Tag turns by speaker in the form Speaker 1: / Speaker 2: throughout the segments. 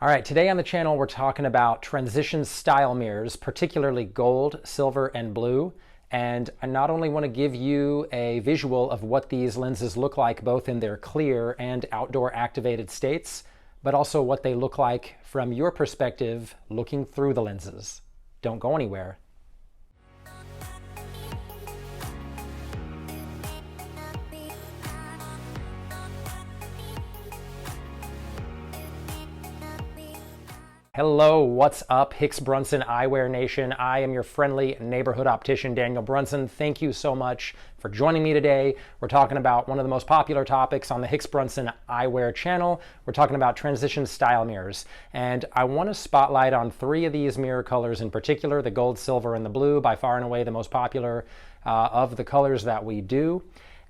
Speaker 1: All right, today on the channel we're talking about transition style mirrors, particularly gold, silver, and blue. And I not only want to give you a visual of what these lenses look like both in their clear and outdoor activated states, but also what they look like from your perspective looking through the lenses. Don't go anywhere. Hello, what's up, Hicks Brunson Eyewear Nation? I am your friendly neighborhood optician, Daniel Brunson. Thank you so much for joining me today. We're talking about one of the most popular topics on the Hicks Brunson Eyewear channel. We're talking about transition style mirrors. And I want to spotlight on three of these mirror colors in particular, the gold, silver, and the blue, by far and away the most popular of the colors that we do.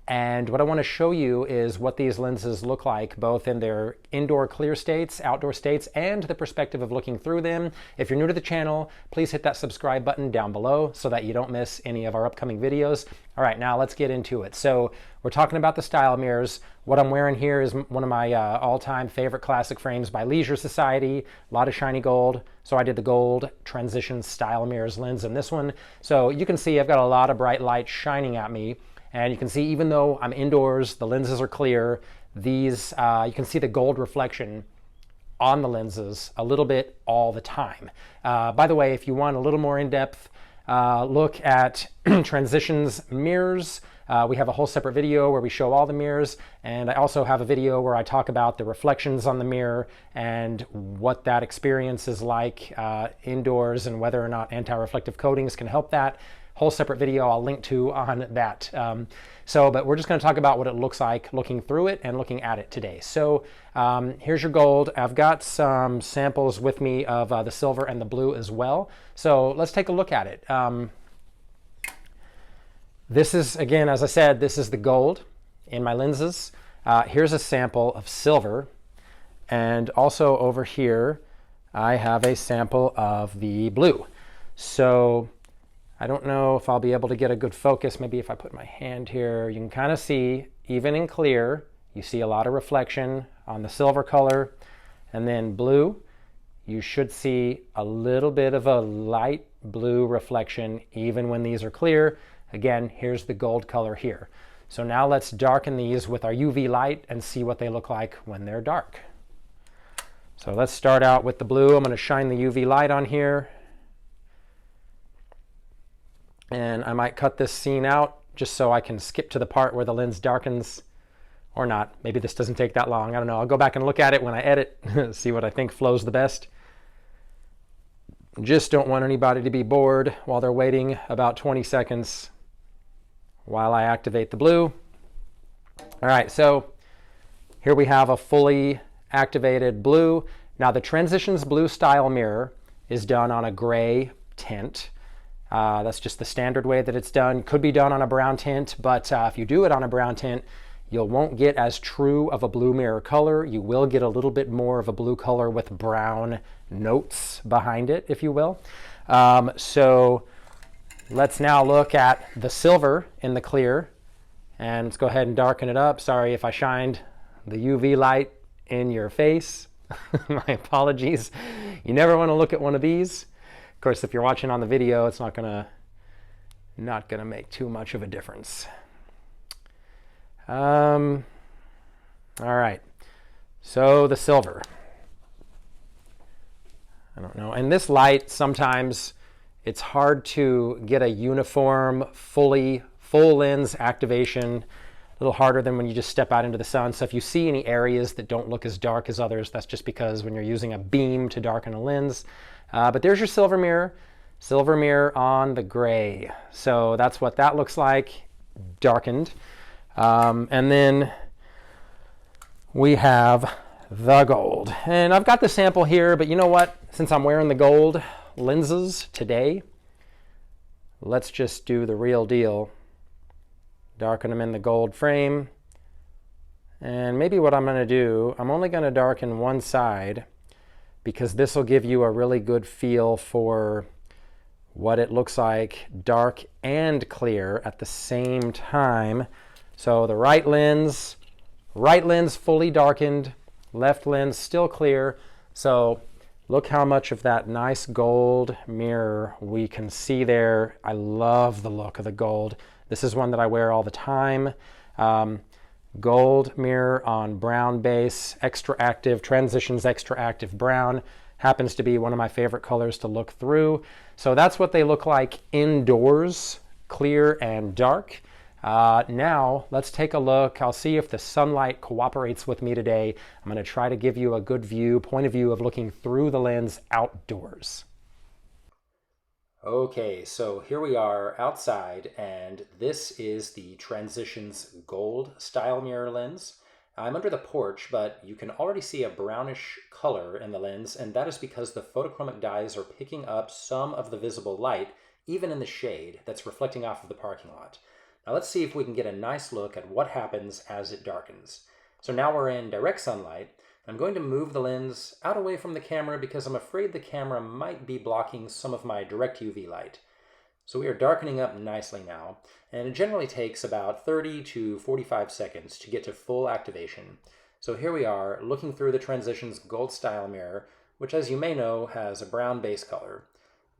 Speaker 1: And what I want to show you is what these lenses look like both in their indoor clear states, outdoor states, and the perspective of looking through them. If you're new to the channel, please hit that subscribe button down below so that you don't miss any of our upcoming videos. All right, now let's get into it. So we're talking about the style mirrors. What I'm wearing here is one of my all-time favorite classic frames by Leisure Society, a lot of shiny gold. So I did the gold transition style mirrors lens in this one. So you can see I've got a lot of bright light shining at me. And you can see, even though I'm indoors, the lenses are clear, these, you can see the gold reflection on the lenses a little bit all the time. By the way, if you want a little more in-depth look at transitions mirrors, we have a whole separate video where we show all the mirrors, and I also have a video where I talk about the reflections on the mirror and what that experience is like indoors and whether or not anti-reflective coatings can help that. Whole separate video I'll link to on that. But we're just going to talk about what it looks like looking through it and looking at it today. So here's your gold. I've got some samples with me of the silver and the blue as well. So let's take a look at it. This is, again, as I said, this is the gold in my lenses. Here's a sample of silver. And also over here, I have a sample of the blue. So I don't know if I'll be able to get a good focus. Maybe if I put my hand here, you can kind of see, even in clear, you see a lot of reflection on the silver color. And then blue, you should see a little bit of a light blue reflection even when these are clear. Again, here's the gold color here. So now let's darken these with our UV light and see what they look like when they're dark. So let's start out with the blue. I'm going to shine the UV light on here. And I might cut this scene out just so I can skip to the part where the lens darkens, or not. Maybe this doesn't take that long. I don't know. I'll go back and look at it when I edit, see what I think flows the best. Just don't want anybody to be bored while they're waiting about 20 seconds while I activate the blue. All right, so here we have a fully activated blue. Now the Transitions Blue style mirror is done on a gray tint. That's just the standard way that it's done. Could be done on a brown tint, but if you do it on a brown tint, you won't get as true of a blue mirror color. You will get a little bit more of a blue color with brown notes behind it, if you will. So let's now look at the silver in the clear, and let's go ahead and darken it up. Sorry if I shined the UV light in your face. My apologies. You never want to look at one of these. Of course, if you're watching on the video, it's not gonna make too much of a difference. All right, so the silver. I don't know. And this light, sometimes it's hard to get a uniform, full lens activation. A little harder than when you just step out into the sun. So if you see any areas that don't look as dark as others, that's just because when you're using a beam to darken a lens. But there's your silver mirror on the gray. So that's what that looks like, darkened. And then we have the gold. And I've got the sample here, but you know what? Since I'm wearing the gold lenses today, let's just do the real deal. Darken them in the gold frame. And maybe what I'm going to do, I'm only going to darken one side, because this will give you a really good feel for what it looks like dark and clear at the same time. So the right lens fully darkened, left lens still clear. So look how much of that nice gold mirror we can see there. I love the look of the gold. This is one that I wear all the time. Gold mirror on brown base, extra active, transitions extra active brown. Happens to be one of my favorite colors to look through. So that's what they look like indoors, clear and dark. Now let's take a look. I'll see if the sunlight cooperates with me today. I'm going to try to give you a good point of view of looking through the lens outdoors. Okay, so here we are outside, and this is the Transitions Gold style mirror lens. I'm under the porch, but you can already see a brownish color in the lens, and that is because the photochromic dyes are picking up some of the visible light, even in the shade, that's reflecting off of the parking lot. Now let's see if we can get a nice look at what happens as it darkens. So now we're in direct sunlight. I'm going to move the lens out away from the camera because I'm afraid the camera might be blocking some of my direct UV light. So we are darkening up nicely now, and it generally takes about 30 to 45 seconds to get to full activation. So here we are looking through the Transitions Gold style mirror, which, as you may know, has a brown base color.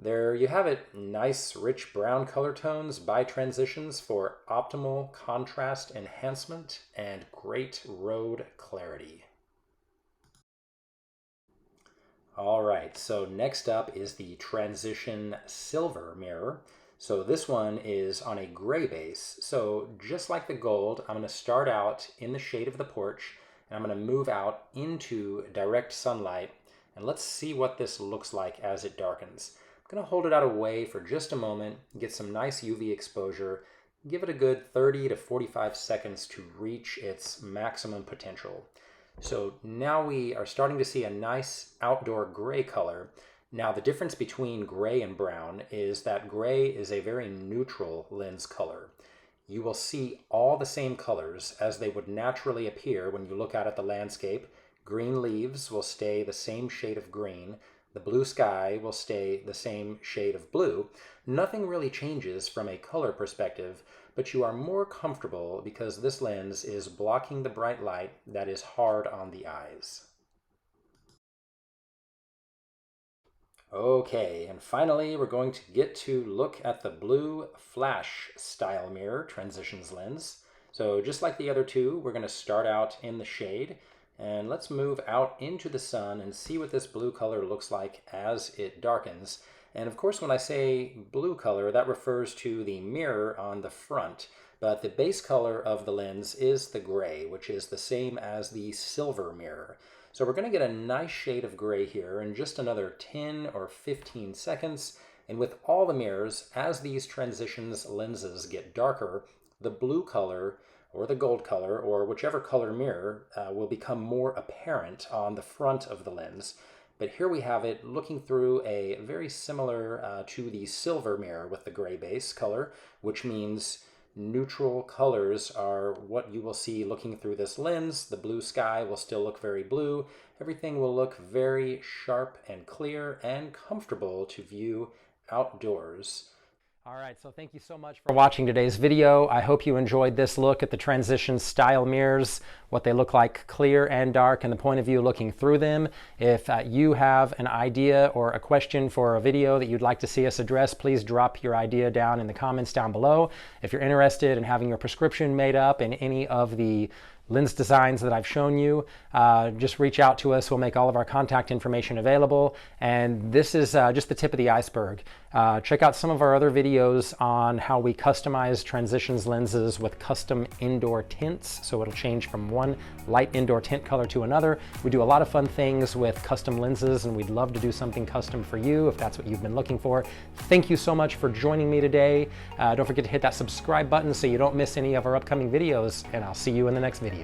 Speaker 1: There you have it, nice rich brown color tones by Transitions for optimal contrast enhancement and great road clarity. All right, so next up is the Transition Silver mirror. So this one is on a gray base. So just like the gold, I'm going to start out in the shade of the porch, and I'm going to move out into direct sunlight, and let's see what this looks like as it darkens. I'm going to hold it out away for just a moment, get some nice UV exposure, give it a good 30 to 45 seconds to reach its maximum potential. So now we are starting to see a nice outdoor gray color. Now the difference between gray and brown is that gray is a very neutral lens color. You will see all the same colors as they would naturally appear when you look out at the landscape. Green leaves will stay the same shade of green. The blue sky will stay the same shade of blue. Nothing really changes from a color perspective, but you are more comfortable because this lens is blocking the bright light that is hard on the eyes. Okay, and finally we're going to get to look at the blue flash style mirror Transitions lens. So just like the other two, we're going to start out in the shade, and let's move out into the sun and see what this blue color looks like as it darkens. And of course, when I say blue color, that refers to the mirror on the front, but the base color of the lens is the gray, which is the same as the silver mirror. So we're going to get a nice shade of gray here in just another 10 or 15 seconds. And with all the mirrors, as these Transitions lenses get darker, the blue color or the gold color, or whichever color mirror, will become more apparent on the front of the lens. But here we have it looking through a very similar to the silver mirror with the gray base color, which means neutral colors are what you will see looking through this lens. The blue sky will still look very blue. Everything will look very sharp and clear and comfortable to view outdoors. All right, so thank you so much for watching today's video. I hope you enjoyed this look at the Transitions style mirrors, what they look like clear and dark, and the point of view looking through them. If you have an idea or a question for a video that you'd like to see us address, please drop your idea down in the comments down below. If you're interested in having your prescription made up in any of the lens designs that I've shown you, just reach out to us. We'll make all of our contact information available. And this is just the tip of the iceberg. Check out some of our other videos on how we customize Transitions lenses with custom indoor tints. So it'll change from one light indoor tint color to another. We do a lot of fun things with custom lenses, and we'd love to do something custom for you if that's what you've been looking for. Thank you so much for joining me today. Don't forget to hit that subscribe button so you don't miss any of our upcoming videos, and I'll see you in the next video.